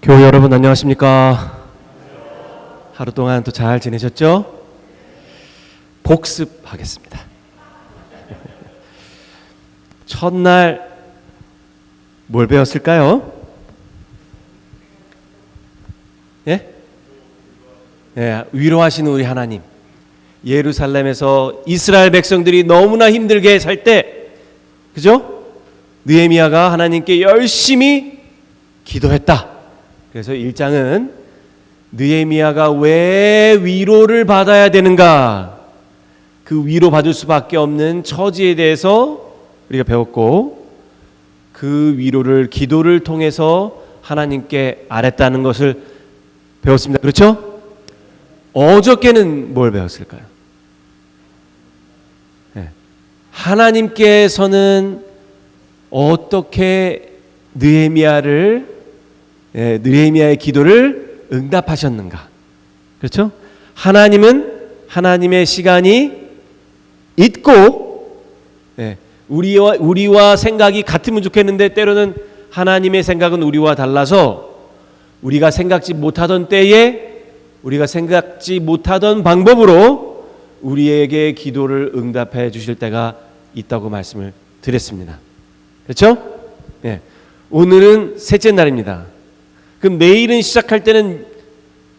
교회 여러분 안녕하십니까? 하루 동안 또 잘 지내셨죠? 복습하겠습니다. 첫날 뭘 배웠을까요? 예? 예, 위로하시는 우리 하나님. 예루살렘에서 이스라엘 백성들이 너무나 힘들게 살 때, 그죠? 느헤미야가 하나님께 열심히 기도했다. 그래서 1장은 느헤미야가 왜 위로를 받아야 되는가, 그 위로받을 수밖에 없는 처지에 대해서 우리가 배웠고, 그 위로를 기도를 통해서 하나님께 아뢰다는 것을 배웠습니다. 그렇죠? 어저께는 뭘 배웠을까요? 네. 하나님께서는 어떻게 느헤미야의 기도를 응답하셨는가? 그렇죠? 하나님은 하나님의 시간이 있고, 우리와 생각이 같으면 좋겠는데 때로는 하나님의 생각은 우리와 달라서 우리가 생각지 못하던 때에 우리가 생각지 못하던 방법으로 우리에게 기도를 응답해 주실 때가 있다고 말씀을 드렸습니다. 그렇죠? 네. 오늘은 셋째 날입니다. 그럼 내일은 시작할 때는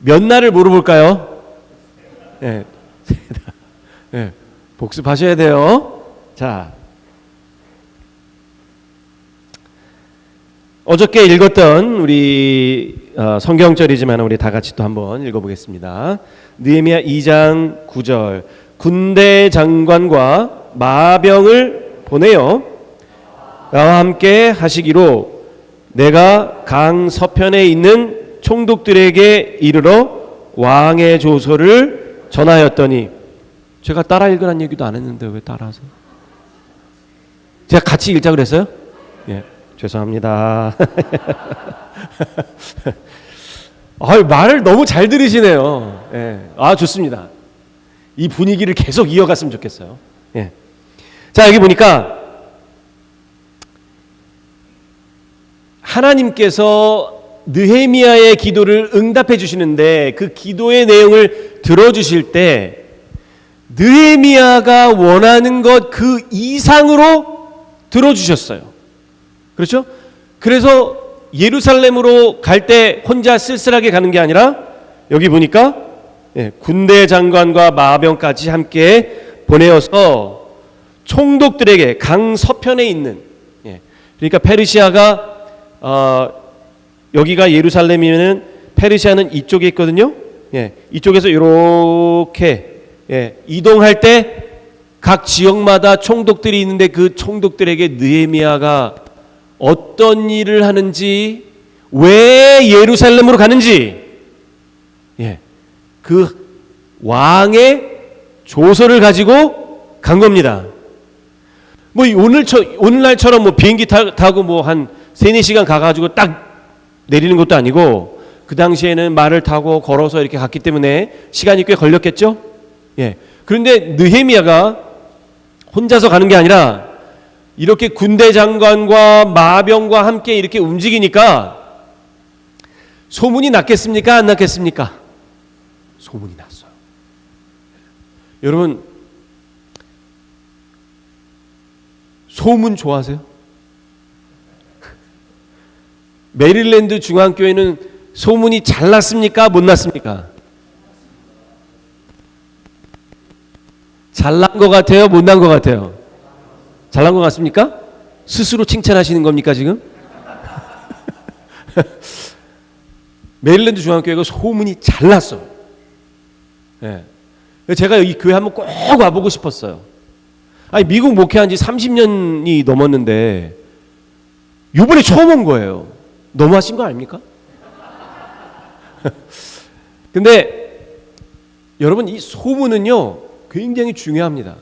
몇 날을 물어볼까요? 네. 네. 복습하셔야 돼요. 자, 어저께 읽었던 우리 성경절이지만 우리 다 같이 또 한번 읽어보겠습니다. 느헤미야 2장 9절. 군대 장관과 마병을 보내어 나와 함께 하시기로 내가 강 서편에 있는 총독들에게 이르러 왕의 조서를 전하였더니, 제가 따라 읽으란 얘기도 안 했는데 왜 따라하세요? 제가 같이 읽자 그랬어요? 예, 죄송합니다. 말을 너무 잘 들으시네요. 예, 좋습니다. 이 분위기를 계속 이어갔으면 좋겠어요. 예. 자, 여기 보니까 하나님께서 느헤미야의 기도를 응답해 주시는데, 그 기도의 내용을 들어주실 때 느헤미야가 원하는 것 그 이상으로 들어주셨어요. 그렇죠? 그래서 예루살렘으로 갈 때 혼자 쓸쓸하게 가는 게 아니라 여기 보니까 군대 장관과 마병까지 함께 보내어서 총독들에게 강 서편에 있는, 그러니까 페르시아가 여기가 예루살렘이면은 페르시아는 이쪽에 있거든요. 이쪽에서 이렇게 이동할 때 각 지역마다 총독들이 있는데 그 총독들에게 느헤미야가 어떤 일을 하는지, 왜 예루살렘으로 가는지, 그 왕의 조서를 가지고 간 겁니다. 뭐 오늘날처럼 뭐 비행기 타고 뭐 한 3-4시간 가가지고 딱 내리는 것도 아니고, 그 당시에는 말을 타고 걸어서 이렇게 갔기 때문에 시간이 꽤 걸렸겠죠? 그런데 느헤미야가 혼자서 가는 게 아니라 이렇게 군대 장관과 마병과 함께 이렇게 움직이니까 소문이 났겠습니까? 안 났겠습니까? 소문이 났어요. 여러분, 소문 좋아하세요? 메릴랜드 중앙교회는 소문이 잘 났습니까? 못 났습니까? 잘난 것 같아요? 못 난 것 같아요? 잘난 것 같습니까? 스스로 칭찬하시는 겁니까 지금? 메릴랜드 중앙교회가 소문이 잘 났어요. 제가 이 교회 한번 꼭 와보고 싶었어요. 아니, 미국 목회한 지 30년이 넘었는데 이번에 처음 온 거예요. 너무하신 거 아닙니까? 근데 여러분, 이 소문은요 굉장히 중요합니다.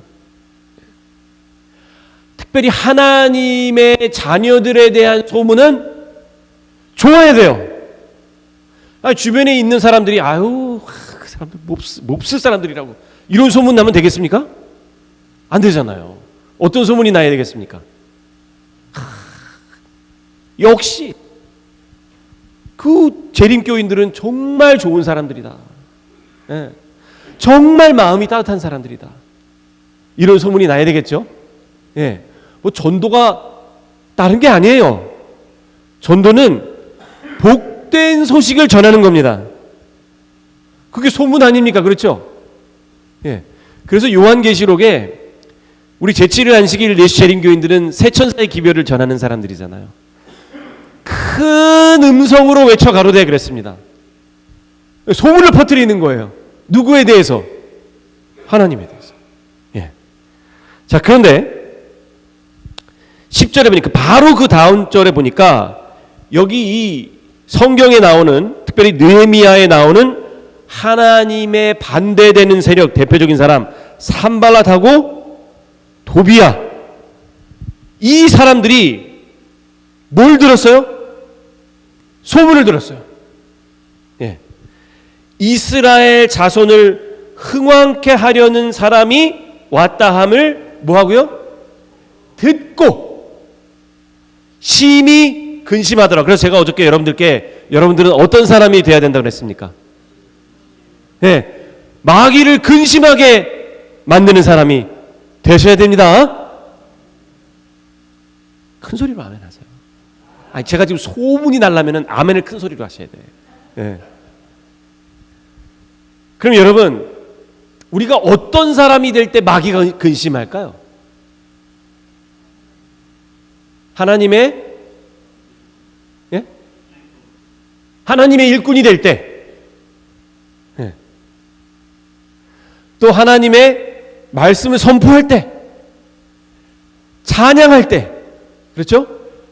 특별히 하나님의 자녀들에 대한 소문은 좋아야 돼요. 주변에 있는 사람들이 그 사람들 몹쓸 사람들이라고 이런 소문 나면 되겠습니까? 안 되잖아요. 어떤 소문이 나야 되겠습니까? 역시 그 재림교인들은 정말 좋은 사람들이다. 예. 정말 마음이 따뜻한 사람들이다. 이런 소문이 나야 되겠죠. 예. 뭐 전도가 다른 게 아니에요. 전도는 복된 소식을 전하는 겁니다. 그게 소문 아닙니까? 그렇죠? 예. 그래서 요한계시록에 우리 제7일 안식일 예수 재림교인들은 새 천사의 기별을 전하는 사람들이잖아요. 큰 음성으로 외쳐 가로되 그랬습니다. 소문을 퍼뜨리는 거예요. 누구에 대해서? 하나님에 대해서. 예. 자, 그런데 10절에 보니까 바로 그 다음 절에 보니까 여기 이 성경에 나오는, 특별히 느헤미야에 나오는 하나님의 반대되는 세력 대표적인 사람 산발랏하고 도비야, 이 사람들이 뭘 들었어요? 소문을 들었어요. 예. 이스라엘 자손을 흥왕케 하려는 사람이 왔다 함을 뭐하고요? 듣고 심히 근심하더라. 그래서 제가 어저께 여러분들은 어떤 사람이 돼야 된다고 그랬습니까? 예, 마귀를 근심하게 만드는 사람이 되셔야 됩니다. 큰 소리로 아멘 하세요. 아니, 제가 지금 소문이 나려면 아멘을 큰 소리로 하셔야 돼요. 예. 그럼 여러분, 우리가 어떤 사람이 될 때 마귀가 근심할까요? 하나님의, 예? 하나님의 일꾼이 될 때, 예. 또 하나님의 말씀을 선포할 때, 찬양할 때, 그렇죠?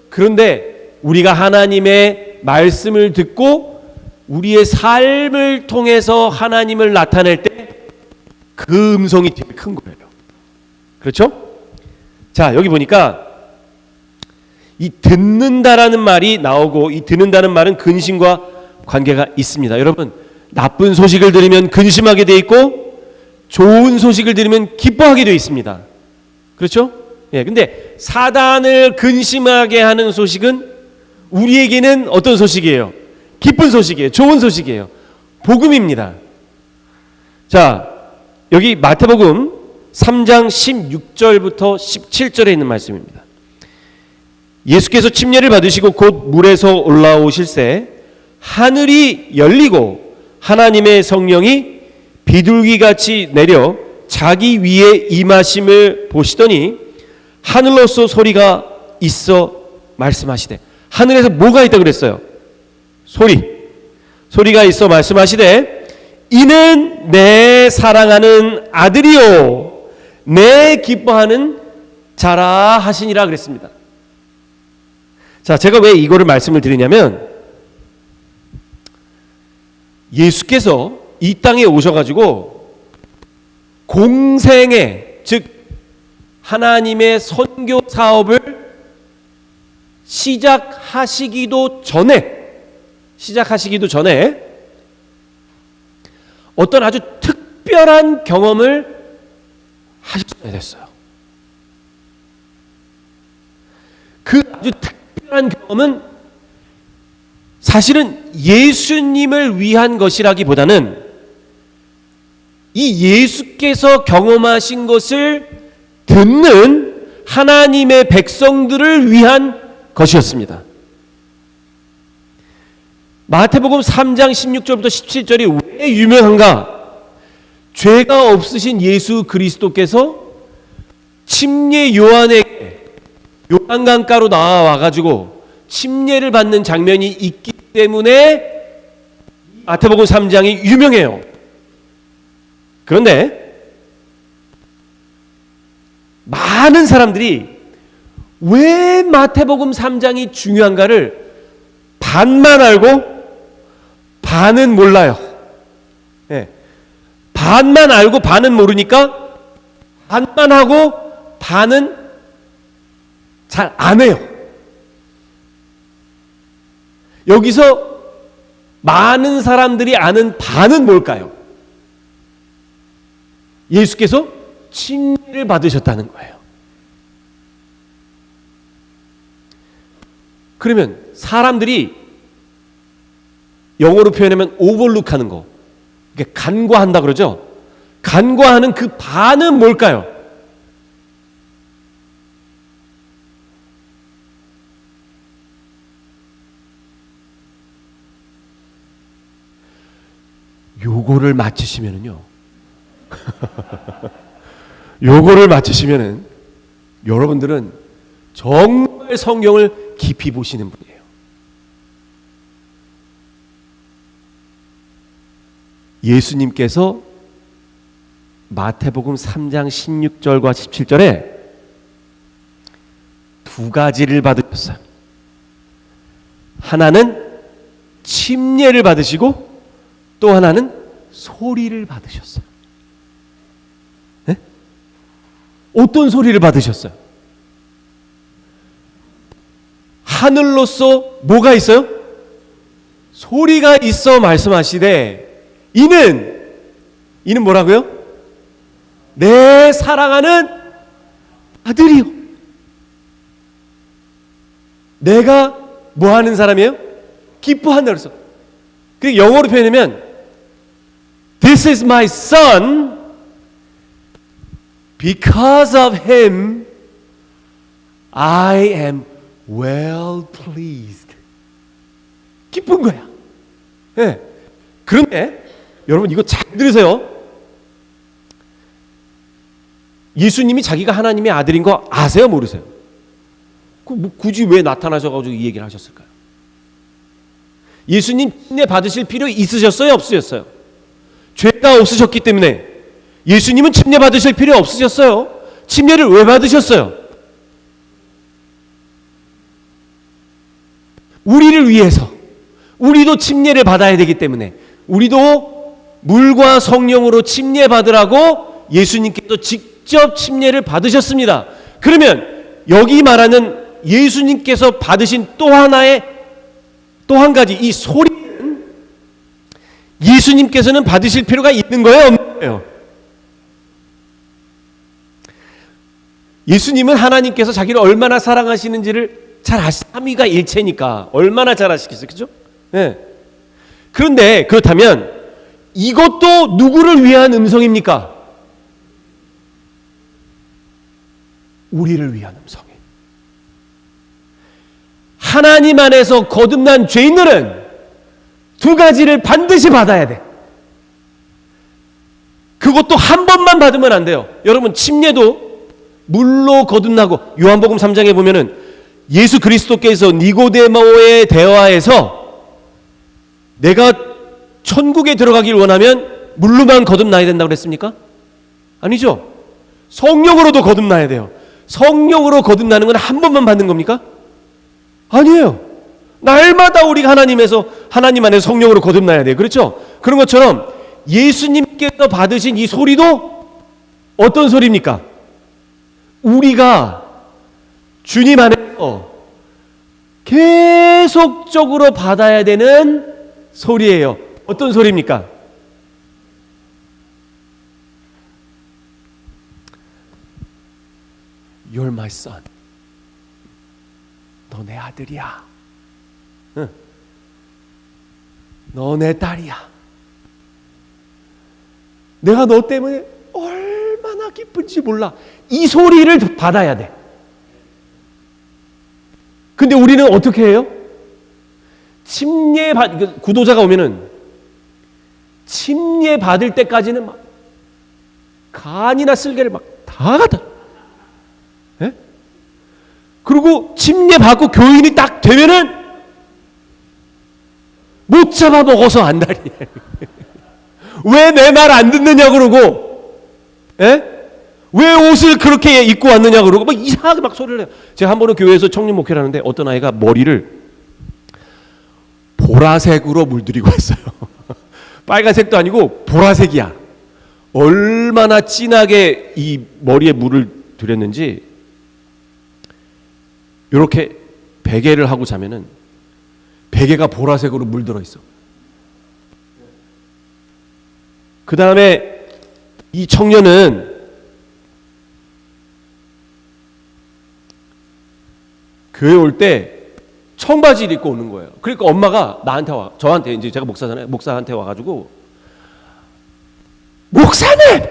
그런데 우리가 하나님의 말씀을 듣고 우리의 삶을 통해서 하나님을 나타낼 때 그 음성이 되게 큰 거예요. 그렇죠? 자, 여기 보니까 이 듣는다라는 말이 나오고, 이 듣는다는 말은 근심과 관계가 있습니다. 여러분, 나쁜 소식을 들으면 근심하게 돼 있고 좋은 소식을 들으면 기뻐하게 돼 있습니다. 그렇죠? 예, 근데 사단을 근심하게 하는 소식은 우리에게는 어떤 소식이에요? 기쁜 소식이에요. 좋은 소식이에요. 복음입니다. 자, 여기 마태복음 3장 16절부터 17절에 있는 말씀입니다. 예수께서 침례를 받으시고 곧 물에서 올라오실새 하늘이 열리고 하나님의 성령이 비둘기같이 내려 자기 위에 임하심을 보시더니 하늘로서 소리가 있어 말씀하시되, 하늘에서 뭐가 있다 그랬어요? 소리가 있어 말씀하시되, 이는 내 사랑하는 아들이요 내 기뻐하는 자라 하시니라 그랬습니다. 자, 제가 왜 이거를 말씀을 드리냐면, 예수께서 이 땅에 오셔가지고 공생애, 즉 하나님의 선교 사업을 시작하시기도 전에 어떤 아주 특별한 경험을 하셨어야 됐어요. 그 아주 특별한 경험은 사실은 예수님을 위한 것이라기보다는 이 예수께서 경험하신 것을 듣는 하나님의 백성들을 위한 것이었습니다. 마태복음 3장 16절부터 17절이 왜 유명한가? 죄가 없으신 예수 그리스도께서 침례 요한에게 요한강가로 나와가지고 침례를 받는 장면이 있기 때문에 마태복음 3장이 유명해요. 그런데 많은 사람들이 왜 마태복음 3장이 중요한가를 반만 알고 반은 몰라요. 네. 반만 알고 반은 모르니까 반만 하고 반은 잘 안 해요. 여기서 많은 사람들이 아는 반은 뭘까요? 예수께서 침례를 받으셨다는 거예요. 그러면 사람들이 영어로 표현하면 오버룩하는 거. 이게 간과한다 그러죠? 간과하는 그 반은 뭘까요? 요거를 맞히시면은요. 요거를 맞히시면은 여러분들은 정말 성경을 깊이 보시는 분이에요. 예수님께서 마태복음 3장 16절과 17절에 두 가지를 받으셨어요. 하나는 침례를 받으시고 또 하나는 소리를 받으셨어요. 네? 어떤 소리를 받으셨어요? 하늘로서 뭐가 있어요? 소리가 있어 말씀하시되 이는 뭐라고요? 내 사랑하는 아들이요. 내가 뭐 하는 사람이에요? 기뻐한다 그랬어. 그 영어로 표현하면 This is my son. Because of him, I am well pleased. 기쁜 거야. 네. 그런데 여러분 이거 잘 들으세요. 예수님이 자기가 하나님의 아들인 거 아세요? 모르세요? 굳이 왜 나타나셔가지고 이 얘기를 하셨을까요? 예수님 침례 받으실 필요 있으셨어요? 없으셨어요? 죄가 없으셨기 때문에 예수님은 침례 받으실 필요 없으셨어요. 침례를 왜 받으셨어요? 우리를 위해서, 우리도 침례를 받아야 되기 때문에 우리도 물과 성령으로 침례 받으라고 예수님께서 직접 침례를 받으셨습니다. 그러면 여기 말하는 예수님께서 받으신 또 한 가지 이 소리는 예수님께서는 받으실 필요가 있는 거예요? 없는 거예요? 예수님은 하나님께서 자기를 얼마나 사랑하시는지를 잘 아시죠. 삼위가 일체니까 얼마나 잘 아시겠어요, 그죠? 네. 그런데 그렇다면 이것도 누구를 위한 음성입니까? 우리를 위한 음성이에요. 하나님 안에서 거듭난 죄인들은 두 가지를 반드시 받아야 돼. 그것도 한 번만 받으면 안 돼요. 여러분 침례도 물로 거듭나고 요한복음 3장에 보면은 예수 그리스도께서 니고데모의 대화에서 내가 천국에 들어가길 원하면 물로만 거듭나야 된다고 그랬습니까? 아니죠. 성령으로도 거듭나야 돼요. 성령으로 거듭나는 건 한 번만 받는 겁니까? 아니에요. 날마다 우리가 하나님 안에서 성령으로 거듭나야 돼요. 그렇죠? 그런 것처럼 예수님께서 받으신 이 소리도 어떤 소리입니까? 우리가 주님 안에서 계속적으로 받아야 되는 소리예요. 어떤 소리입니까? You're my son. 너 내 아들이야. 응. 너 내 딸이야. 내가 너 때문에 얼마나 기쁜지 몰라. 이 소리를 받아야 돼. 근데 우리는 어떻게 해요? 구도자가 오면은 침례 받을 때까지는 막 간이나 쓸개를 막 다 갖다. 예? 그리고 침례 받고 교인이 딱 되면은 못 잡아 먹어서 안달이. 왜 내 말 안 듣느냐 그러고, 예? 왜 옷을 그렇게 입고 왔느냐 그러고 막 이상하게 막 소리를 해요. 제가 한 번은 교회에서 청년 목회를 하는데 어떤 아이가 머리를 보라색으로 물들이고 왔어요. 빨간색도 아니고 보라색이야. 얼마나 진하게 이 머리에 물을 들였는지. 이렇게 베개를 하고 자면은 베개가 보라색으로 물들어 있어. 그 다음에 이 청년은 교회 올 때 청바지를 입고 오는 거예요. 그러니까 엄마가 저한테 이제 제가 목사잖아요. 목사한테 와가지고 목사님!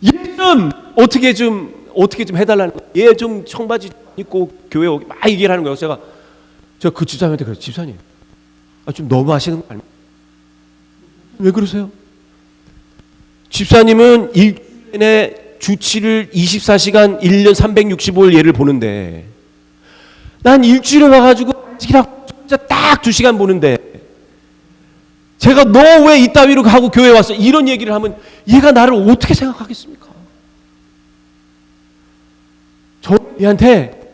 얘 좀 어떻게 좀 해달라는 거예요. 얘 좀 청바지 입고 교회 오기 막 얘기를 하는 거예요. 제가 그 집사님한테 그래요. 집사님, 좀 너무 하시는 거 아닙니까? 왜 그러세요? 집사님은 일주일에 주치를 24시간 1년 365일 얘를 보는데 난 일주일에 와가지고 진짜 딱 2시간 보는데 제가 너 왜 이따위로 하고 교회 왔어? 이런 얘기를 하면 얘가 나를 어떻게 생각하겠습니까? 저 얘한테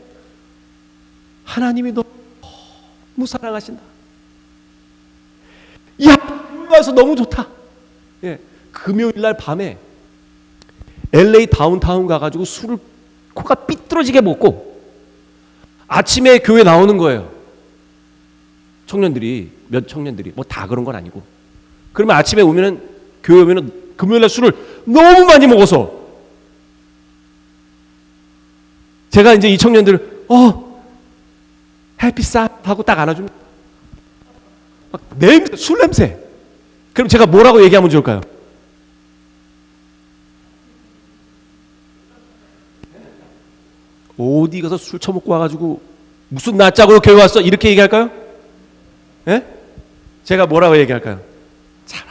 하나님이 너무 사랑하신다. 야, 와서 너무 좋다. 예, 금요일 날 밤에 LA 다운타운 가가지고 술을 코가 삐뚤어지게 먹고 아침에 교회 나오는 거예요. 몇 청년들이 뭐 다 그런 건 아니고. 그러면 아침에 교회 오면은 금요일 날 술을 너무 많이 먹어서 제가 이제 이 청년들을 햇빛 하고 딱 안아주면 막 술 냄새. 그럼 제가 뭐라고 얘기하면 좋을까요? 어디 가서 술 처먹고 와가지고 무슨 낯짝으로 교회 왔어? 이렇게 얘기할까요? 예? 제가 뭐라고 얘기할까요? 잘.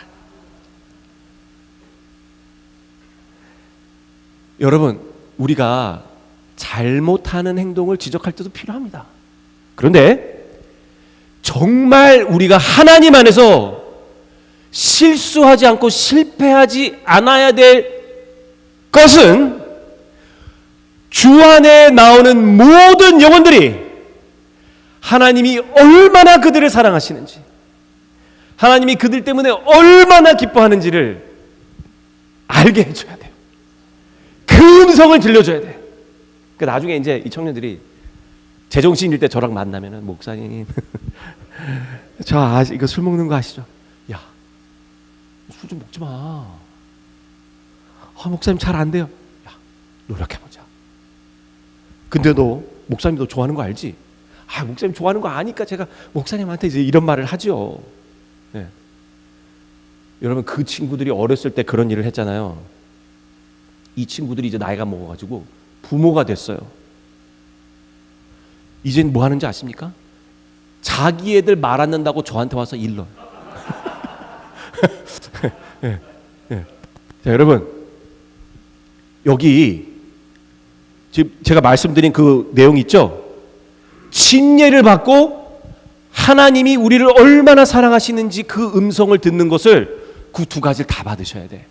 여러분, 우리가 잘못하는 행동을 지적할 때도 필요합니다. 그런데 정말 우리가 하나님 안에서 실수하지 않고 실패하지 않아야 될 것은 주 안에 나오는 모든 영혼들이 하나님이 얼마나 그들을 사랑하시는지, 하나님이 그들 때문에 얼마나 기뻐하는지를 알게 해줘야 돼요. 그 음성을 들려줘야 돼요. 그 나중에 이제 이 청년들이 제정신일 때 저랑 만나면은 목사님, 이거 술 먹는 거 아시죠? 야, 술 좀 먹지 마. 목사님 잘 안 돼요. 야, 노력해보자. 근데 너 목사님 너 좋아하는 거 알지? 목사님 좋아하는 거 아니까 제가 목사님한테 이제 이런 말을 하죠. 네. 여러분, 그 친구들이 어렸을 때 그런 일을 했잖아요. 이 친구들이 이제 나이가 먹어가지고 부모가 됐어요. 이젠 뭐 하는지 아십니까? 자기 애들 말 안 듣는다고 저한테 와서 일러. 네. 네. 자, 여러분, 여기 지금 제가 말씀드린 그 내용 있죠? 침례를 받고 하나님이 우리를 얼마나 사랑하시는지 그 음성을 듣는 것을 그 두 가지를 다 받으셔야 돼.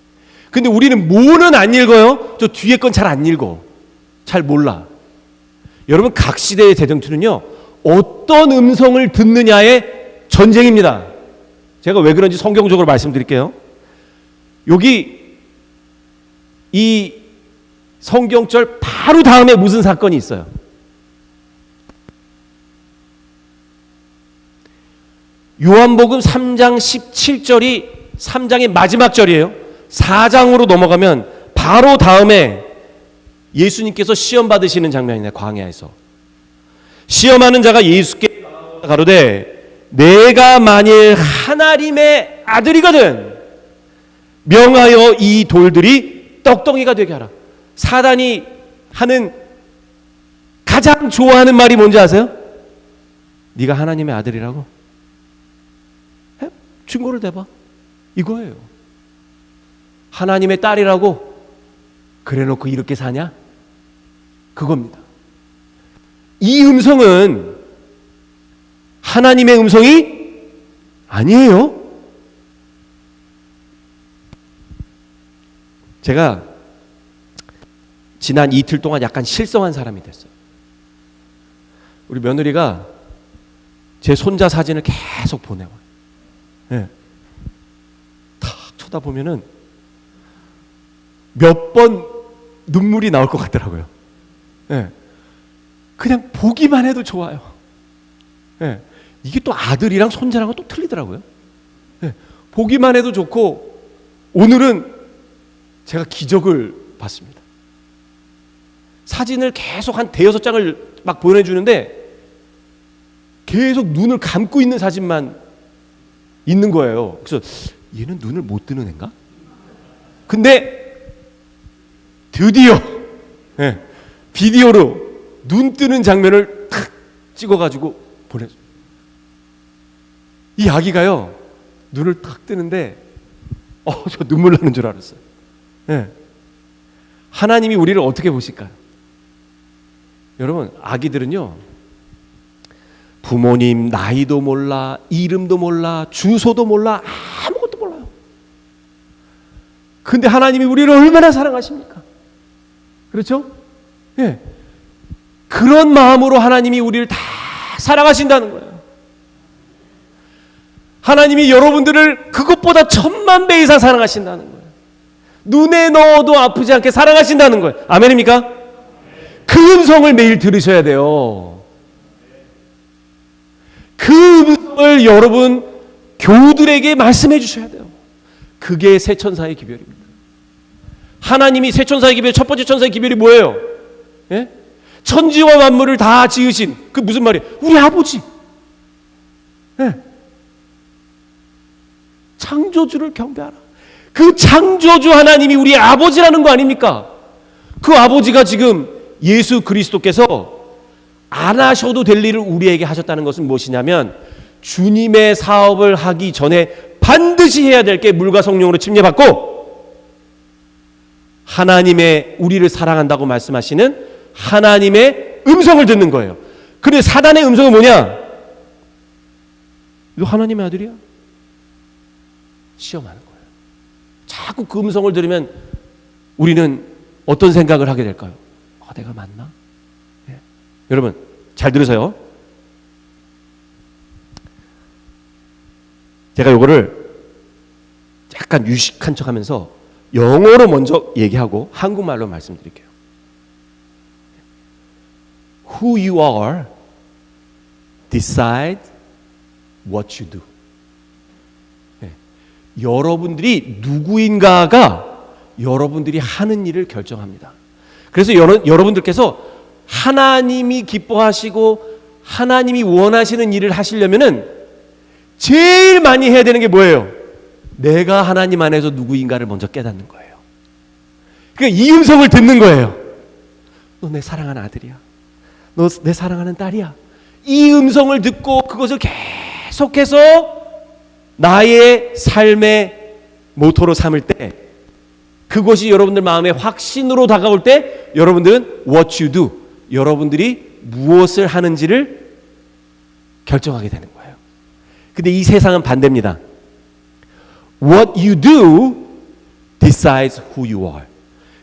근데 우리는 뭐는 안 읽어요? 저 뒤에 건 잘 안 읽어. 잘 몰라. 여러분, 각 시대의 대정투는요, 어떤 음성을 듣느냐의 전쟁입니다. 제가 왜 그런지 성경적으로 말씀드릴게요. 여기 이 성경절 바로 다음에 무슨 사건이 있어요? 요한복음 3장 17절이 3장의 마지막 절이에요. 4장으로 넘어가면 바로 다음에 예수님께서 시험 받으시는 장면이네. 광야에서 시험하는 자가 예수께 가로되 내가 만일 하나님의 아들이거든 명하여 이 돌들이 떡덩이가 되게 하라. 사단이 하는 가장 좋아하는 말이 뭔지 아세요? 네가 하나님의 아들이라고? 증거를 대봐. 이거예요. 하나님의 딸이라고? 그래놓고 이렇게 사냐? 그겁니다. 이 음성은 하나님의 음성이 아니에요. 제가 지난 이틀 동안 약간 실성한 사람이 됐어요. 우리 며느리가 제 손자 사진을 계속 보내와요. 네. 탁 쳐다보면은 몇 번 눈물이 나올 것 같더라고요. 네. 그냥 보기만 해도 좋아요. 네. 이게 또 아들이랑 손자랑은 또 틀리더라고요. 네. 보기만 해도 좋고 오늘은 제가 기적을 봤습니다. 사진을 계속 한 5-6장을 막 보내주는데 계속 눈을 감고 있는 사진만 있는 거예요. 그래서 얘는 눈을 못 뜨는 애인가? 근데 드디어 비디오로 눈 뜨는 장면을 탁 찍어가지고 보냈어요. 이 아기가요, 눈을 탁 뜨는데 저 눈물 나는 줄 알았어요. 하나님이 우리를 어떻게 보실까요? 여러분, 아기들은요, 부모님 나이도 몰라, 이름도 몰라, 주소도 몰라, 아무것도 몰라요. 근데 하나님이 우리를 얼마나 사랑하십니까? 그렇죠? 그런 마음으로 하나님이 우리를 다 사랑하신다는 거예요. 하나님이 여러분들을 그것보다 1000만 배 이상 사랑하신다는 거예요. 눈에 넣어도 아프지 않게 사랑하신다는 거예요. 아멘입니까? 그 음성을 매일 들으셔야 돼요. 그 음성을 여러분 교우들에게 말씀해 주셔야 돼요. 그게 새 천사의 기별입니다. 하나님이 새 천사의 기별, 첫 번째 천사의 기별이 뭐예요? 천지와 만물을 다 지으신, 그 무슨 말이에요? 우리 아버지. 창조주를 경배하라. 그 창조주 하나님이 우리 아버지라는 거 아닙니까? 그 아버지가 지금 예수 그리스도께서 안 하셔도 될 일을 우리에게 하셨다는 것은 무엇이냐면, 주님의 사업을 하기 전에 반드시 해야 될 게 물과 성령으로 침례받고 하나님의 우리를 사랑한다고 말씀하시는 하나님의 음성을 듣는 거예요. 근데 사단의 음성은 뭐냐? 너 하나님의 아들이야? 시험하는 거예요. 자꾸 그 음성을 들으면 우리는 어떤 생각을 하게 될까요? 내가 맞나? 여러분 잘 들으세요. 제가 요거를 약간 유식한 척하면서 영어로 먼저 얘기하고 한국말로 말씀드릴게요. Who you are decide what you do. 여러분들이 누구인가가 여러분들이 하는 일을 결정합니다. 그래서 여러분들께서 하나님이 기뻐하시고 하나님이 원하시는 일을 하시려면은 제일 많이 해야 되는 게 뭐예요? 내가 하나님 안에서 누구인가를 먼저 깨닫는 거예요. 그러니까 이 음성을 듣는 거예요. 너 내 사랑하는 아들이야. 너 내 사랑하는 딸이야. 이 음성을 듣고 그것을 계속해서 나의 삶의 모토로 삼을 때, 그것이 여러분들 마음에 확신으로 다가올 때 여러분들은 what you do, 여러분들이 무엇을 하는지를 결정하게 되는 거예요. 근데 이 세상은 반대입니다. What you do decides who you are.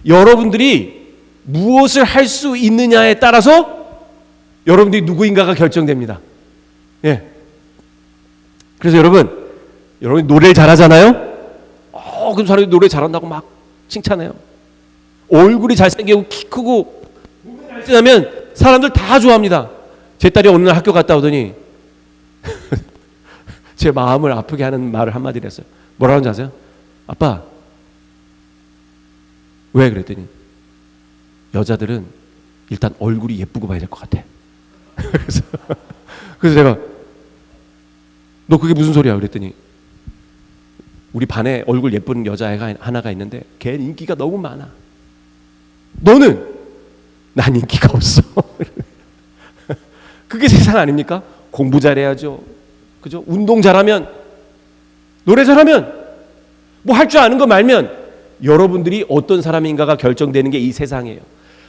여러분들이 무엇을 할 수 있느냐에 따라서 여러분들이 누구인가가 결정됩니다. 그래서 여러분 노래를 잘하잖아요? 그럼 사람들이 노래 잘한다고 막 칭찬해요. 얼굴이 잘생기고 키 크고 몸이 날씬하면 사람들 다 좋아합니다. 제 딸이 어느 날 학교 갔다 오더니 제 마음을 아프게 하는 말을 한마디를 했어요. 뭐라고 하는지 아세요? 아빠, 왜? 그랬더니 여자들은 일단 얼굴이 예쁘고 봐야 될 것 같아. 그래서 제가 너 그게 무슨 소리야? 그랬더니 우리 반에 얼굴 예쁜 여자애가 하나가 있는데 걔는 인기가 너무 많아. 너는? 난 인기가 없어. 그게 세상 아닙니까? 공부 잘해야죠. 그죠? 운동 잘하면, 노래 잘하면, 뭐 할 줄 아는 거 말면 여러분들이 어떤 사람인가가 결정되는 게 이 세상이에요.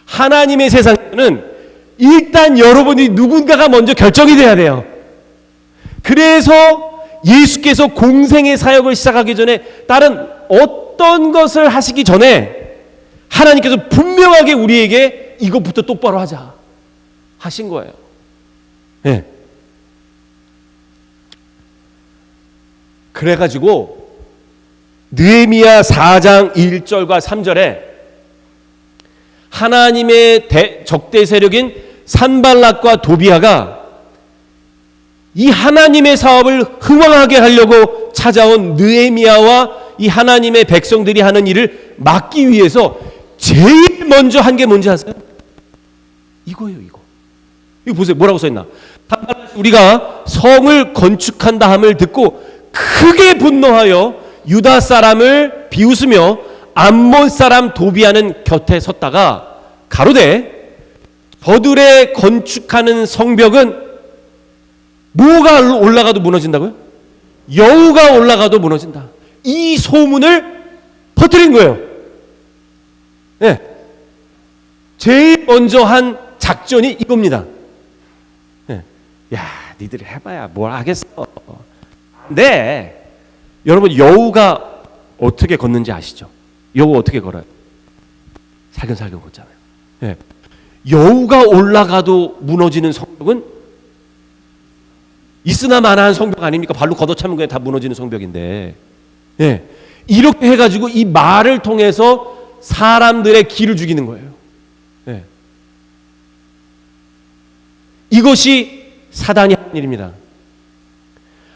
하나님의 세상에는 일단 여러분이 누군가가 먼저 결정이 돼야 돼요. 그래서 예수께서 공생의 사역을 시작하기 전에 다른 어떤 것을 하시기 전에 하나님께서 분명하게 우리에게 이것부터 똑바로 하자 하신 거예요. 그래가지고 느헤미야 4장 1절과 3절에 하나님의 적대 세력인 산발락과 도비아가 이 하나님의 사업을 흥왕하게 하려고 찾아온 느헤미야와 이 하나님의 백성들이 하는 일을 막기 위해서 제일 먼저 한 게 뭔지 아세요? 이거예요. 이거 보세요. 뭐라고 써있나? 산발락 우리가 성을 건축한다 함을 듣고 크게 분노하여 유다 사람을 비웃으며 암몬 사람 도비아는 곁에 섰다가 가로되 저들의 건축하는 성벽은 뭐가 올라가도 무너진다고요? 여우가 올라가도 무너진다. 이 소문을 퍼뜨린 거예요. 네. 제일 먼저 한 작전이 이겁니다. 네. 야, 니들이 해봐야 뭘 하겠어. 네. 여러분, 여우가 어떻게 걷는지 아시죠? 여우 어떻게 걸어요? 살금살금 걷잖아요. 네. 여우가 올라가도 무너지는 성벽은 있으나 마나한 성벽 아닙니까? 발로 걷어차면 그냥 다 무너지는 성벽인데, 네. 이렇게 해가지고 이 말을 통해서 사람들의 기를 죽이는 거예요. 네. 이것이 사단이 하는 일입니다.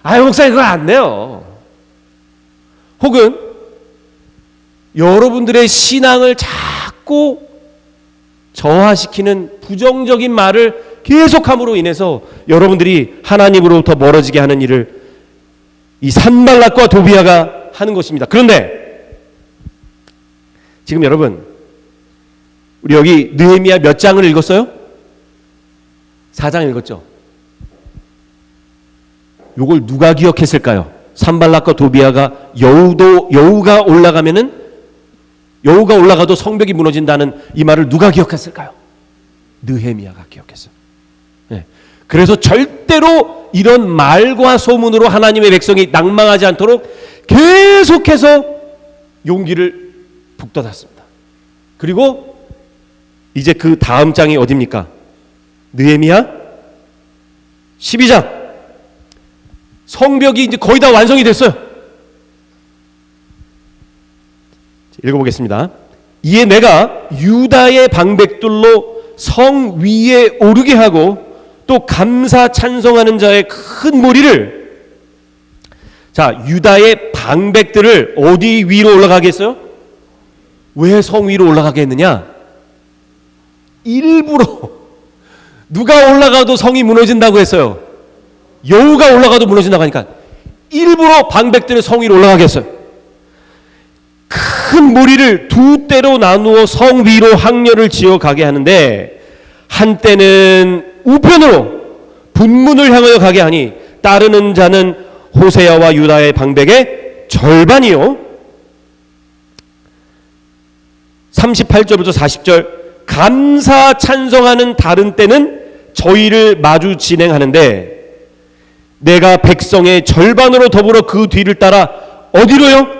아유, 목사님 그거 안 돼요. 혹은 여러분들의 신앙을 자꾸 저하시키는 부정적인 말을 계속함으로 인해서 여러분들이 하나님으로부터 멀어지게 하는 일을 이 산발락과 도비아가 하는 것입니다. 그런데 지금 여러분, 우리 여기 느헤미야 몇 장을 읽었어요? 4장 읽었죠? 요걸 누가 기억했을까요? 산발락과 도비아가 여우가 올라가도 성벽이 무너진다는 이 말을 누가 기억했을까요? 느헤미야가 기억했어요. 네. 그래서 절대로 이런 말과 소문으로 하나님의 백성이 낭망하지 않도록 계속해서 용기를 북돋았습니다. 그리고 이제 그 다음 장이 어디입니까? 느헤미야 12장. 성벽이 이제 거의 다 완성이 됐어요. 읽어보겠습니다. 이에 내가 유다의 방백들로 성 위에 오르게 하고 또 감사 찬송하는 자의 큰 무리를, 자, 유다의 방백들을 어디 위로 올라가게 했어요? 왜 성 위로 올라가게 했느냐? 일부러 누가 올라가도 성이 무너진다고 했어요. 여우가 올라가도 무너진다고 하니까 일부러 방백들의 성 위로 올라가게 했어요. 큰 무리를 두 때로 나누어 성 위로 항렬을 지어 가게 하는데, 한때는 우편으로 분문을 향하여 가게 하니 따르는 자는 호세아와 유다의 방백의 절반이요. 38절부터 40절. 감사 찬송하는 다른 때는 저희를 마주 진행하는데 내가 백성의 절반으로 더불어 그 뒤를 따라 어디로요?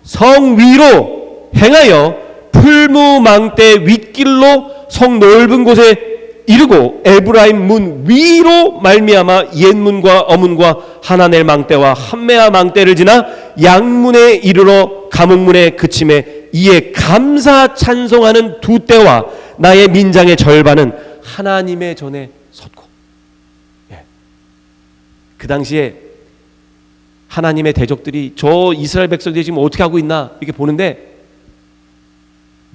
성 위로 행하여 풀무망대 윗길로 성 넓은 곳에 이르고 에브라임 문 위로 말미암아 옛문과 어문과 하나넬 망대와 함메아 망대를 지나 양문에 이르러 감옥문에 그침에 이에 감사 찬송하는 두 때와 나의 민장의 절반은 하나님의 전에 섰고. 예. 그 당시에 하나님의 대적들이 저 이스라엘 백성들이 지금 어떻게 하고 있나 이렇게 보는데,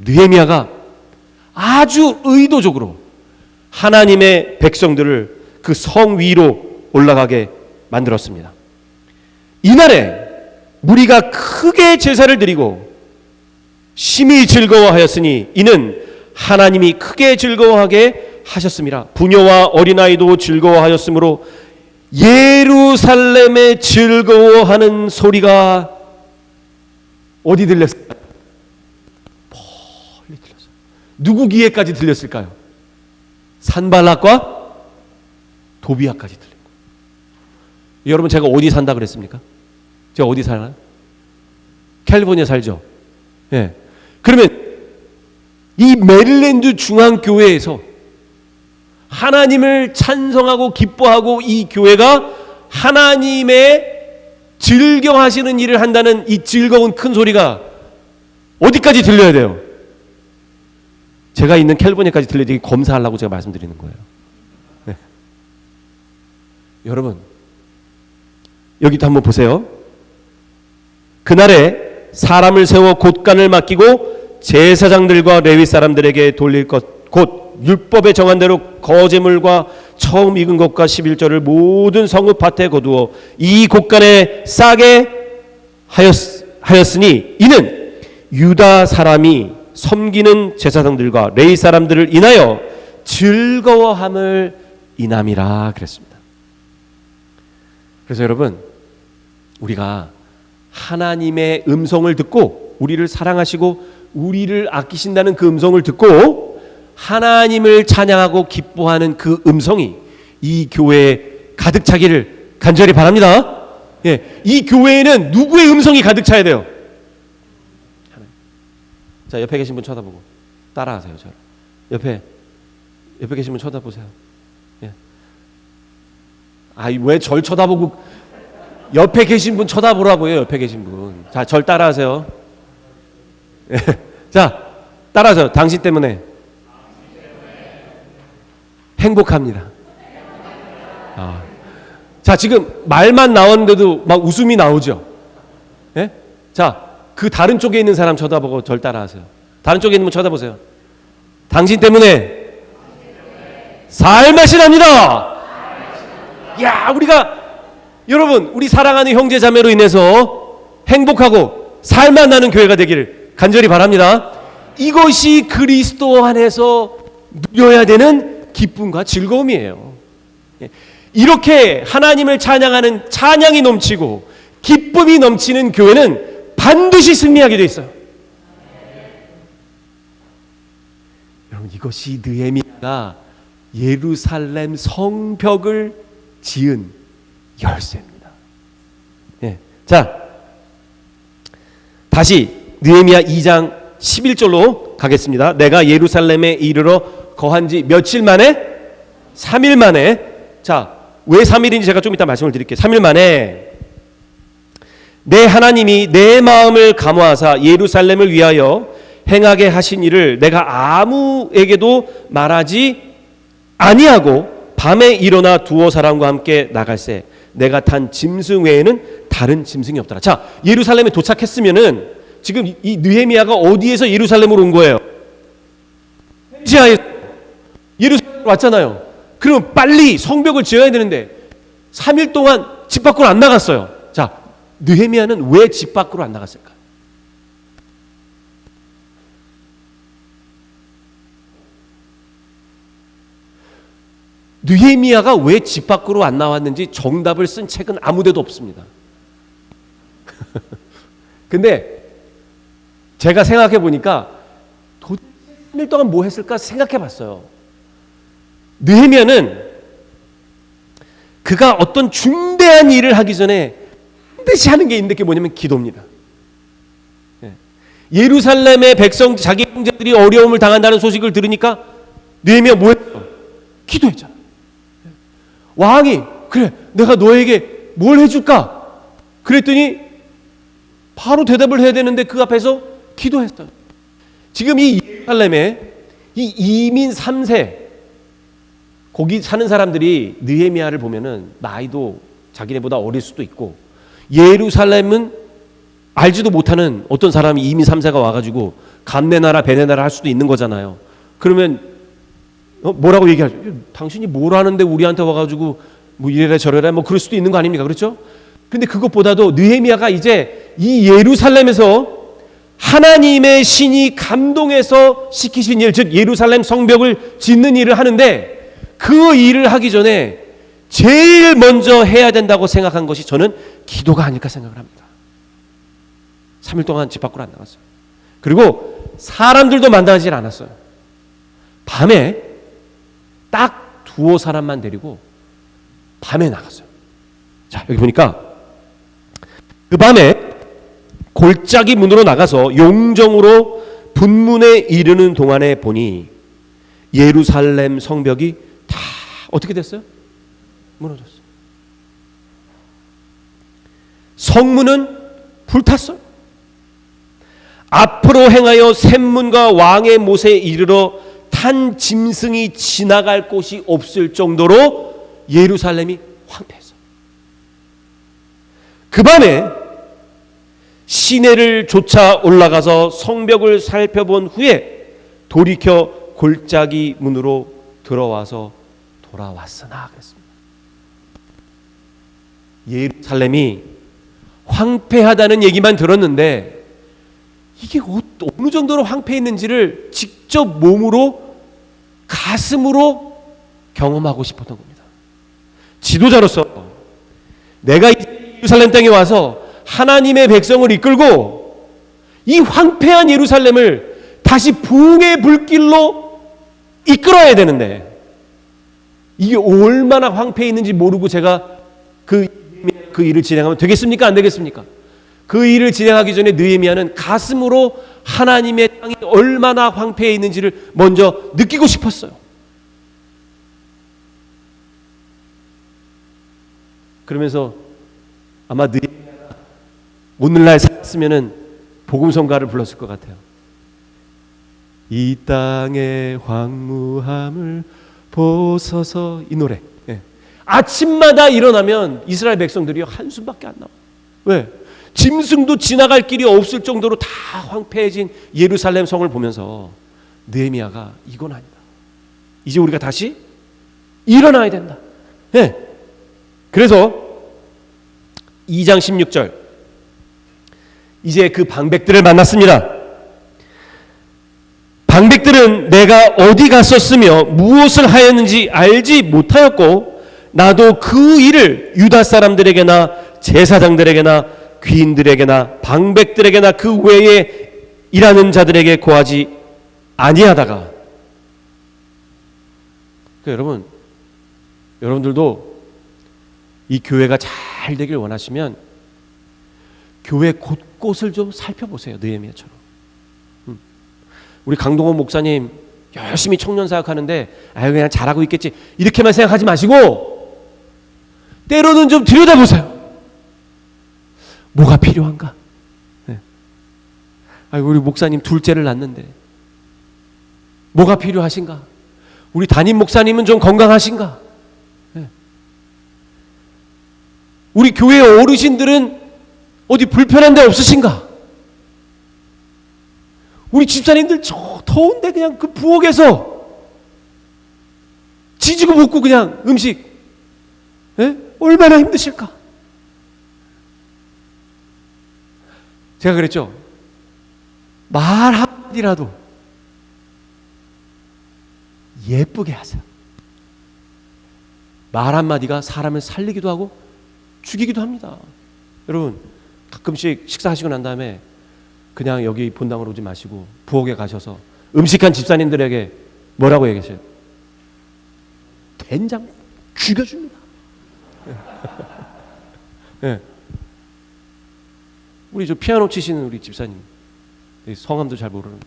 느헤미야가 아주 의도적으로 하나님의 백성들을 그 성 위로 올라가게 만들었습니다. 이날에 무리가 크게 제사를 드리고 심히 즐거워하였으니 이는 하나님이 크게 즐거워하게 하셨습니다. 부녀와 어린아이도 즐거워하였으므로 예루살렘에 즐거워하는 소리가 어디 들렸을까요? 멀리 들렸어요. 누구 귀에까지 들렸을까요? 산발락과 도비아까지 들린 거예요. 여러분, 제가 어디 산다 그랬습니까? 제가 어디 살아요? 캘리포니아 살죠. 예. 그러면 이 메릴랜드 중앙교회에서 하나님을 찬송하고 기뻐하고 이 교회가 하나님의 즐겨하시는 일을 한다는 이 즐거운 큰 소리가 어디까지 들려야 돼요? 제가 있는 캘리포니아까지 들려야 되게 검사하려고 제가 말씀드리는 거예요. 네. 여러분, 여기도 한번 보세요. 그날에 사람을 세워 곳간을 맡기고 제사장들과 레위 사람들에게 돌릴 것 곧 율법에 정한 대로 거제물과 처음 익은 것과 11절을 모든 성읍 밭에 거두어 이 곳간에 싸게 하였으니 이는 유다 사람이 섬기는 제사장들과 레위 사람들을 인하여 즐거워함을 인함이라 그랬습니다. 그래서 여러분, 우리가 하나님의 음성을 듣고 우리를 사랑하시고 우리를 아끼신다는 그 음성을 듣고 하나님을 찬양하고 기뻐하는 그 음성이 이 교회에 가득 차기를 간절히 바랍니다. 예, 이 교회에는 누구의 음성이 가득 차야 돼요? 자, 옆에 계신 분 쳐다보고 따라하세요. 저를. 옆에 계신 분 쳐다보세요. 예. 왜 절 쳐다보고 옆에 계신 분 쳐다보라고요. 옆에 계신 분. 자, 절 따라하세요. 예. 자, 따라하세요. 당신 때문에 행복합니다. 자, 지금 말만 나왔는데도 막 웃음이 나오죠. 예? 자, 그 다른 쪽에 있는 사람 쳐다보고 절 따라하세요. 다른 쪽에 있는 분 쳐다보세요. 당신 때문에 살맛이 납니다. 야, 여러분, 우리 사랑하는 형제 자매로 인해서 행복하고 살맛 나는 교회가 되기를 간절히 바랍니다. 이것이 그리스도 안에서 누려야 되는 기쁨과 즐거움이에요. 이렇게 하나님을 찬양하는 찬양이 넘치고 기쁨이 넘치는 교회는 반드시 승리하게 돼 있어요. 여러분, 이것이 느헤미야가 예루살렘 성벽을 지은 열쇠입니다. 예. 자, 다시 느헤미야 2장 11절로 가겠습니다. 내가 예루살렘에 이르러 거한 지 며칠 만에? 3일 만에. 자, 왜 3일인지 제가 좀 이따 말씀을 드릴게요. 3일 만에 내 하나님이 내 마음을 감화하사 예루살렘을 위하여 행하게 하신 일을 내가 아무에게도 말하지 아니하고 밤에 일어나 두어 사람과 함께 나갈새 내가 탄 짐승 외에는 다른 짐승이 없더라. 자, 예루살렘에 도착했으면은 지금 이 느헤미야가 어디에서 예루살렘으로 온 거예요? 페르시아에서 예루살렘으로 왔잖아요. 그럼 빨리 성벽을 지어야 되는데 3일 동안 집 밖으로 안 나갔어요. 자, 느헤미야는 왜 집 밖으로 안 나갔을까? 느헤미야가 왜 집 밖으로 안 나왔는지 정답을 쓴 책은 아무데도 없습니다. 근데 제가 생각해 보니까 도대체 3일 동안 뭐 했을까 생각해 봤어요. 느헤미야는 그가 어떤 중대한 일을 하기 전에 반드시 하는 게 있는데 그게 뭐냐면 기도입니다. 예루살렘의 백성, 자기 형제들이 어려움을 당한다는 소식을 들으니까 느헤미야 뭐 했어? 기도했잖아. 왕이 그래 내가 너에게 뭘 해줄까? 그랬더니 바로 대답을 해야 되는데 그 앞에서 기도했어요. 지금 이 예루살렘에 이 이민 3세 거기 사는 사람들이 느헤미야를 보면은 나이도 자기네보다 어릴 수도 있고 예루살렘은 알지도 못하는 어떤 사람이 이민 3세가 와가지고 감내나라 베네나라 할 수도 있는 거잖아요. 그러면 뭐라고 얘기하죠? 당신이 뭘 하는데 우리한테 와가지고 뭐 이래라 저래라 뭐 그럴 수도 있는 거 아닙니까? 그렇죠? 근데 그것보다도 느헤미야가 이제 이 예루살렘에서 하나님의 신이 감동해서 시키신 일, 즉 예루살렘 성벽을 짓는 일을 하는데 그 일을 하기 전에 제일 먼저 해야 된다고 생각한 것이 저는 기도가 아닐까 생각을 합니다. 3일 동안 집 밖으로 안 나갔어요. 그리고 사람들도 만나질 않았어요. 밤에 딱 두어 사람만 데리고 밤에 나갔어요. 자, 여기 보니까 그 밤에 골짜기 문으로 나가서 용정으로 분문에 이르는 동안에 보니 예루살렘 성벽이 다 어떻게 됐어요? 무너졌어요. 성문은 불탔어요. 앞으로 행하여 샘문과 왕의 못에 이르러 탄 짐승이 지나갈 곳이 없을 정도로 예루살렘이 황폐했어요. 그 밤에 시내를 쫓아 올라가서 성벽을 살펴본 후에 돌이켜 골짜기 문으로 들어와서 돌아왔으나 그랬습니다. 예루살렘이 황폐하다는 얘기만 들었는데 이게 어느 정도로 황폐했는지를 직접 몸으로 가슴으로 경험하고 싶었던 겁니다. 지도자로서 내가 예루살렘 땅에 와서 하나님의 백성을 이끌고 이 황폐한 예루살렘을 다시 부흥의 불길로 이끌어야 되는데 이게 얼마나 황폐해 있는지 모르고 제가 그 일을 진행하면 되겠습니까? 안 되겠습니까? 그 일을 진행하기 전에 느헤미야는 가슴으로 하나님의 땅이 얼마나 황폐해 있는지를 먼저 느끼고 싶었어요. 그러면서 아마 느헤미야가 오늘날 살았으면은 복음성가를 불렀을 것 같아요. 이 땅의 황무함을 보소서, 이 노래. 예. 아침마다 일어나면 이스라엘 백성들이 한숨밖에 안 나와요. 왜? 짐승도 지나갈 길이 없을 정도로 다 황폐해진 예루살렘 성을 보면서 느헤미야가 이건 아니다. 이제 우리가 다시 일어나야 된다. 예. 그래서 2장 16절 이제 그 방백들을 만났습니다. 방백들은 내가 어디 갔었으며 무엇을 하였는지 알지 못하였고 나도 그 일을 유다 사람들에게나 제사장들에게나 귀인들에게나 방백들에게나 그 외에 일하는 자들에게 고하지 아니하다가. 그러니까 여러분들도 이 교회가 잘 되길 원하시면 교회 곳곳을 좀 살펴보세요. 느헤미야처럼. 우리 강동원 목사님 열심히 청년 사역하는데 아유 그냥 잘하고 있겠지 이렇게만 생각하지 마시고 때로는 좀 들여다보세요. 뭐가 필요한가? 네. 아이고 우리 목사님 둘째를 낳는데 뭐가 필요하신가? 우리 담임 목사님은 좀 건강하신가? 네. 우리 교회 어르신들은 어디 불편한 데 없으신가? 우리 집사님들 저 더운데 그냥 그 부엌에서 지지고 볶고 그냥 음식 얼마나 힘드실까? 제가 그랬죠. 말 한마디라도 예쁘게 하세요. 말 한마디가 사람을 살리기도 하고 죽이기도 합니다. 여러분 가끔씩 식사하시고 난 다음에 그냥 여기 본당으로 오지 마시고 부엌에 가셔서 음식한 집사님들에게 뭐라고 얘기하세요? 된장 죽여줍니다. 네. 우리 저 피아노 치시는 우리 집사님 성함도 잘 모르는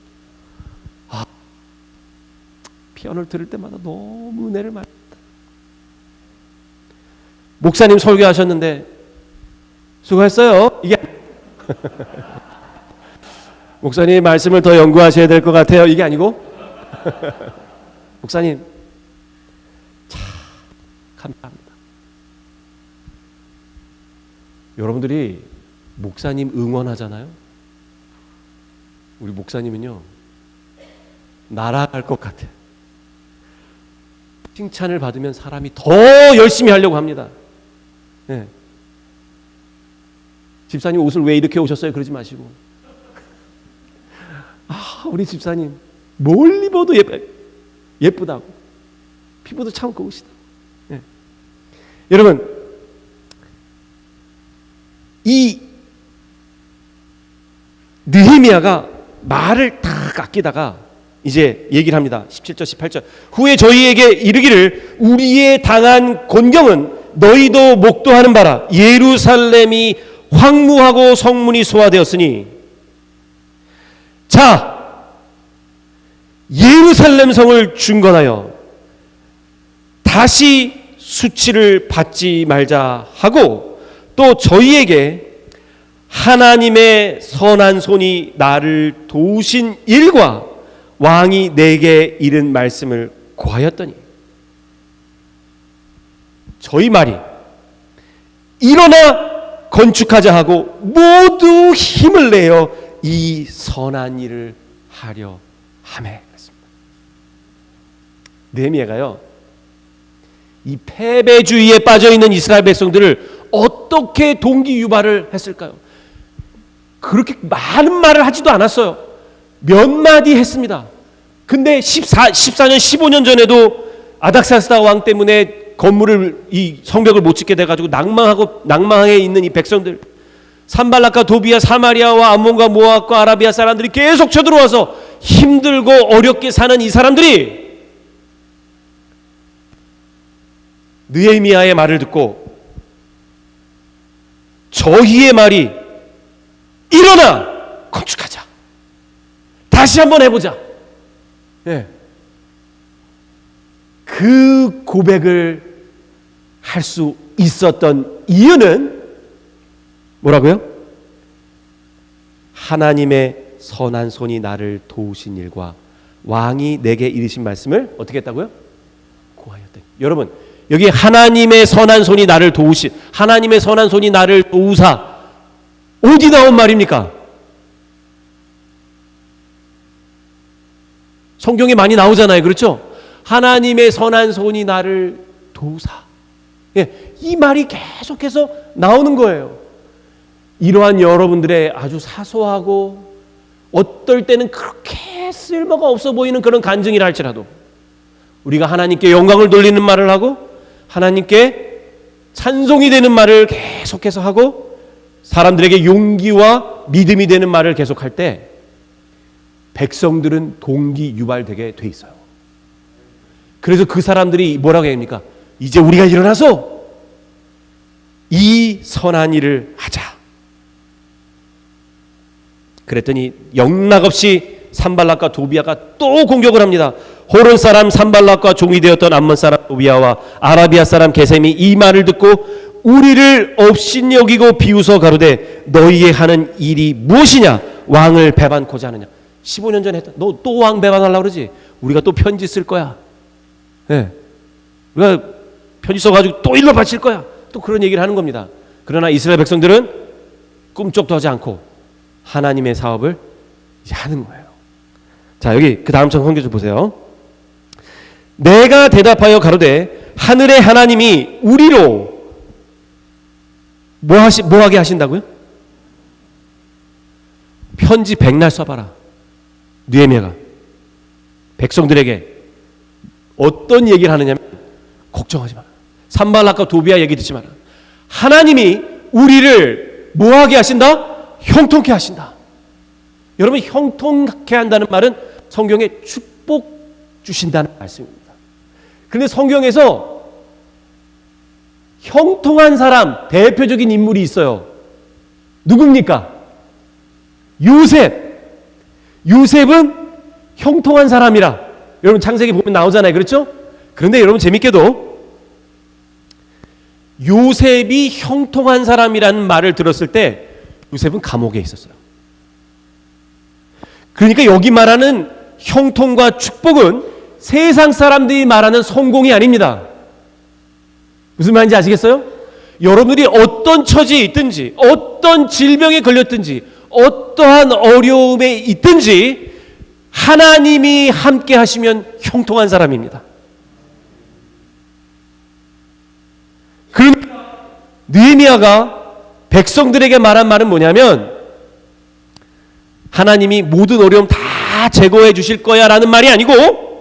피아노를 들을 때마다 너무 은혜를 많이 받다. 목사님 설교하셨는데 수고했어요. 이게 목사님 말씀을 더 연구하셔야 될 것 같아요. 이게 아니고 목사님 참 감사합니다. 여러분들이 목사님 응원하잖아요. 우리 목사님은요 날아갈 것 같아요. 칭찬을 받으면 사람이 더 열심히 하려고 합니다. 네. 집사님 옷을 왜 이렇게 오셨어요? 그러지 마시고 우리 집사님 뭘 입어도 예쁘다고 피부도 참 고우시다. 네. 여러분 이 느헤미야가 말을 딱 아끼다가 이제 얘기를 합니다. 17절 18절 후에 저희에게 이르기를 우리의 당한 곤경은 너희도 목도하는 바라 예루살렘이 황무하고 성문이 소화되었으니 자 예루살렘 성을 중건하여 다시 수치를 받지 말자 하고 또 저희에게 하나님의 선한 손이 나를 도우신 일과 왕이 내게 이른 말씀을 고하였더니 저희 말이 일어나 건축하자 하고 모두 힘을 내어 이 선한 일을 하려 하매. 느헤미야가요, 이 패배주의에 빠져있는 이스라엘 백성들을 어떻게 동기 유발을 했을까요? 그렇게 많은 말을 하지도 않았어요. 몇 마디 했습니다. 근데 14년 15년 전에도 아닥사스다 왕 때문에 건물을, 이 성벽을 못 짓게 돼가지고 낭망하게 있는 이 백성들, 산발락과 도비야, 사마리아와 암몬과 모압과 아라비아 사람들이 계속 쳐들어와서 힘들고 어렵게 사는 이 사람들이 느헤미야의 말을 듣고 저희의 말이 일어나 건축하자, 다시 한번 해보자, 예. 그 고백을 할 수 있었던 이유는 뭐라고요? 하나님의 선한 손이 나를 도우신 일과 왕이 내게 이르신 말씀을 어떻게 했다고요? 고하였다. 여러분, 여기 하나님의 선한 손이 나를 도우신, 하나님의 선한 손이 나를 도우사, 어디 나온 말입니까? 성경에 많이 나오잖아요. 그렇죠? 하나님의 선한 손이 나를 도우사. 예, 이 말이 계속해서 나오는 거예요. 이러한 여러분들의 아주 사소하고 어떨 때는 그렇게 쓸모가 없어 보이는 그런 간증이라 할지라도 우리가 하나님께 영광을 돌리는 말을 하고 하나님께 찬송이 되는 말을 계속해서 하고 사람들에게 용기와 믿음이 되는 말을 계속할 때 백성들은 동기 유발되게 돼 있어요. 그래서 그 사람들이 뭐라고 합니까? 이제 우리가 일어나서 이 선한 일을 하자. 그랬더니 영락없이 산발락과 도비야가 또 공격을 합니다. 호론 사람 산발락과 종이 되었던 암몬 사람 도비야와 아라비아 사람 게셈이 이 말을 듣고 우리를 업신여기고 비웃어 가로되 너희의 하는 일이 무엇이냐? 왕을 배반코자 하느냐? 15년 전에 했다. 너 또 왕 배반하려고 그러지? 우리가 또 편지 쓸 거야. 네. 우리가 편지 써가지고 또 일로 바칠 거야. 또 그런 얘기를 하는 겁니다. 그러나 이스라엘 백성들은 꿈쩍도 하지 않고 하나님의 사업을 이제 하는 거예요. 자, 여기 그 다음 장 성경 좀 보세요. 내가 대답하여 가로되 하늘의 하나님이 우리로 뭐 하게 하신다고요? 편지 백날 써봐라. 느헤미야가 백성들에게 어떤 얘기를 하느냐면 걱정하지 마라. 산발락과 도비야 얘기 듣지 마라. 하나님이 우리를 뭐하게 하신다? 형통케 하신다. 여러분, 형통케 한다는 말은 성경에 축복 주신다는 말씀입니다. 그런데 성경에서 형통한 사람 대표적인 인물이 있어요. 누굽니까? 요셉. 요셉은 형통한 사람이라 여러분 창세기 보면 나오잖아요. 그렇죠? 그런데 여러분 재밌게도 요셉이 형통한 사람이라는 말을 들었을 때 요셉은 감옥에 있었어요. 그러니까 여기 말하는 형통과 축복은 세상 사람들이 말하는 성공이 아닙니다. 무슨 말인지 아시겠어요? 여러분들이 어떤 처지에 있든지 어떤 질병에 걸렸든지 어떠한 어려움에 있든지 하나님이 함께 하시면 형통한 사람입니다. 그러니까 느헤미야가 백성들에게 말한 말은 뭐냐면 하나님이 모든 어려움 다 제거해 주실 거야 라는 말이 아니고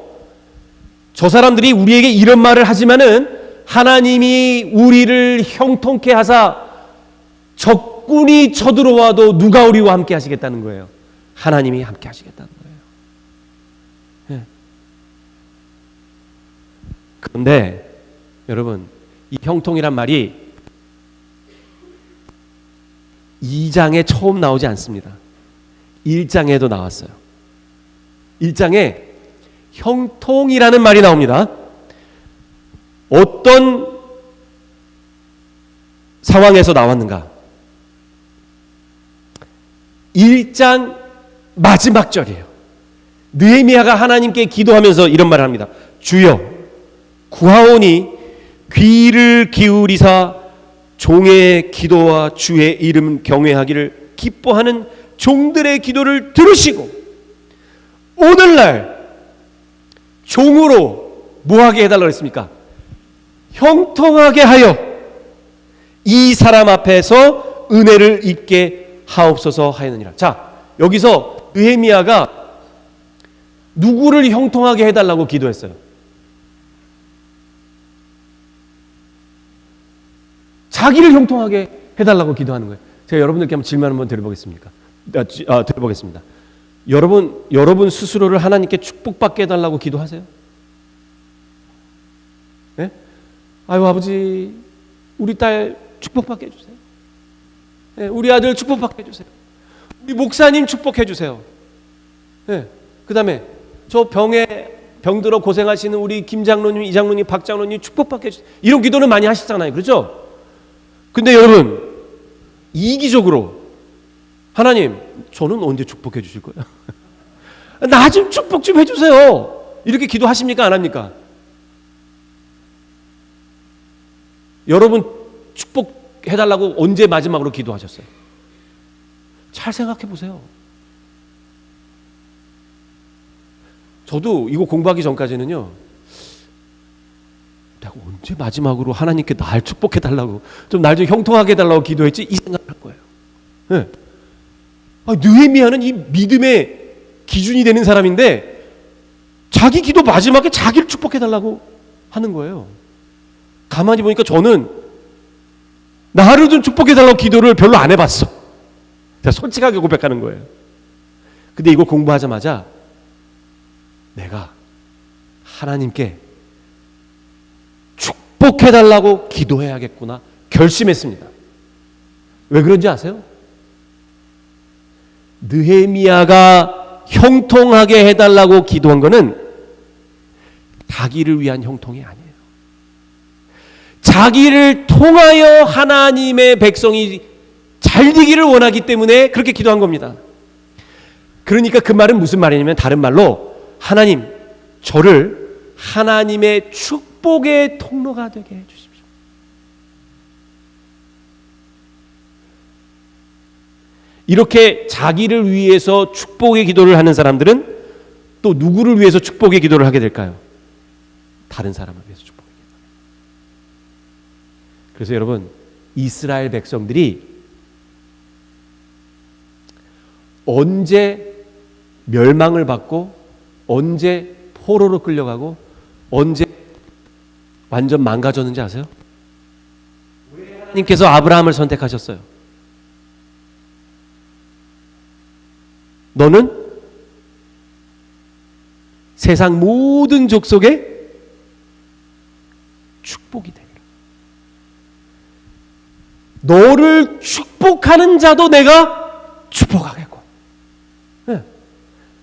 저 사람들이 우리에게 이런 말을 하지만은 하나님이 우리를 형통케 하사 적군이 쳐들어와도 누가 우리와 함께 하시겠다는 거예요. 하나님이 함께 하시겠다는 거예요. 네. 그런데 여러분, 이 형통이란 말이 2장에 처음 나오지 않습니다. 1장에도 나왔어요. 1장에 형통이라는 말이 나옵니다. 어떤 상황에서 나왔는가? 1장 마지막 절이에요. 느헤미야가 하나님께 기도하면서 이런 말을 합니다. 주여 구하오니 귀를 기울이사 종의 기도와 주의 이름 경외하기를 기뻐하는 종들의 기도를 들으시고 오늘날 종으로 뭐하게 해달라고 했습니까? 형통하게 하여 이 사람 앞에서 은혜를 입게 하옵소서 하였느니라. 자, 여기서 느헤미야가 누구를 형통하게 해달라고 기도했어요? 자기를 형통하게 해달라고 기도하는 거예요. 제가 여러분들께 한번 질문 한번 드려보겠습니다. 여러분 스스로를 하나님께 축복받게 해달라고 기도하세요? 네? 아유, 아버지, 우리 딸 축복받게 해주세요. 네, 우리 아들 축복받게 해주세요. 우리 목사님 축복해 주세요. 네, 그 다음에 저 병들어 고생하시는 우리 김 장로님, 이 장로님, 박 장로님 축복받게 해주세요. 이런 기도는 많이 하시잖아요. 그렇죠? 근데 여러분, 이기적으로 하나님, 저는 언제 축복해 주실 거예요? 나 좀 축복 좀 해주세요. 이렇게 기도하십니까? 안 합니까? 여러분 축복해달라고 언제 마지막으로 기도하셨어요? 잘 생각해 보세요. 저도 이거 공부하기 전까지는요, 내가 언제 마지막으로 하나님께 날 축복해달라고, 좀 날 좀 형통하게 해달라고 기도했지, 이 생각할 거예요. 네. 느헤미야는 이 믿음의 기준이 되는 사람인데 자기 기도 마지막에 자기를 축복해달라고 하는 거예요. 가만히 보니까 저는 나를 좀 축복해달라고 기도를 별로 안 해봤어. 제가 솔직하게 고백하는 거예요. 근데 이거 공부하자마자 내가 하나님께 축복해달라고 기도해야겠구나 결심했습니다. 왜 그런지 아세요? 느헤미야가 형통하게 해달라고 기도한 거는 자기를 위한 형통이 아니에요. 자기를 통하여 하나님의 백성이 잘 되기를 원하기 때문에 그렇게 기도한 겁니다. 그러니까 그 말은 무슨 말이냐면, 다른 말로 하나님, 저를 하나님의 축복의 통로가 되게 해주십시오. 이렇게 자기를 위해서 축복의 기도를 하는 사람들은 또 누구를 위해서 축복의 기도를 하게 될까요? 다른 사람을 위해서 축복의 기도. 그래서 여러분, 이스라엘 백성들이 언제 멸망을 받고 언제 포로로 끌려가고 언제 완전 망가졌는지 아세요? 하나님께서 아브라함을 선택하셨어요. 너는 세상 모든 족속의 축복이 되리라. 너를 축복하는 자도 내가 축복하겠고. 네.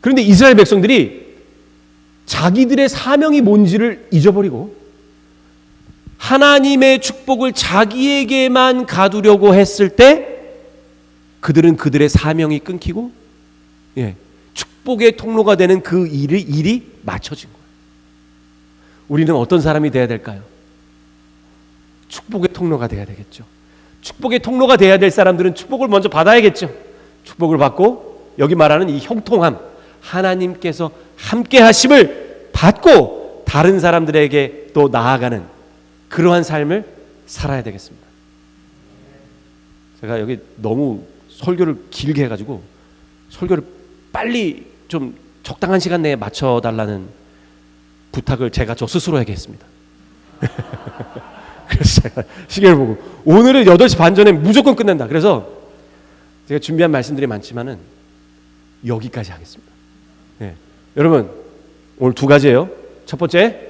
그런데 이스라엘 백성들이 자기들의 사명이 뭔지를 잊어버리고 하나님의 축복을 자기에게만 가두려고 했을 때 그들은 그들의 사명이 끊기고, 축복의 통로가 되는 그 일이 맞춰진 거예요. 우리는 어떤 사람이 돼야 될까요? 축복의 통로가 돼야 되겠죠. 축복의 통로가 돼야 될 사람들은 축복을 먼저 받아야겠죠. 축복을 받고 여기 말하는 이 형통함, 하나님께서 함께 하심을 받고 다른 사람들에게 또 나아가는 그러한 삶을 살아야 되겠습니다. 제가 여기 너무 설교를 길게 해가지고 설교를 빨리 좀 적당한 시간 내에 맞춰달라는 부탁을 제가 저 스스로에게 했습니다. 그래서 제가 시계를 보고 오늘은 8시 반 전에 무조건 끝낸다. 그래서 제가 준비한 말씀들이 많지만은 여기까지 하겠습니다. 여러분, 오늘 2가지예요. 첫 번째,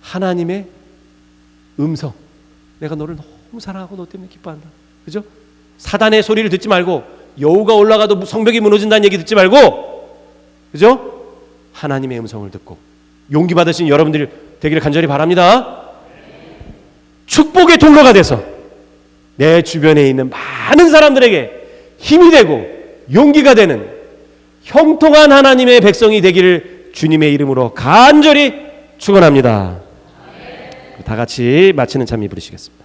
하나님의 음성. 내가 너를 너무 사랑하고 너 때문에 기뻐한다. 그죠? 사단의 소리를 듣지 말고, 여우가 올라가도 성벽이 무너진다는 얘기 듣지 말고, 그죠? 하나님의 음성을 듣고 용기 받으신 여러분들이 되기를 간절히 바랍니다. 축복의 통로가 돼서 내 주변에 있는 많은 사람들에게 힘이 되고 용기가 되는 형통한 하나님의 백성이 되기를 주님의 이름으로 간절히 축원합니다. 다 같이 마치는 찬미 부르시겠습니다.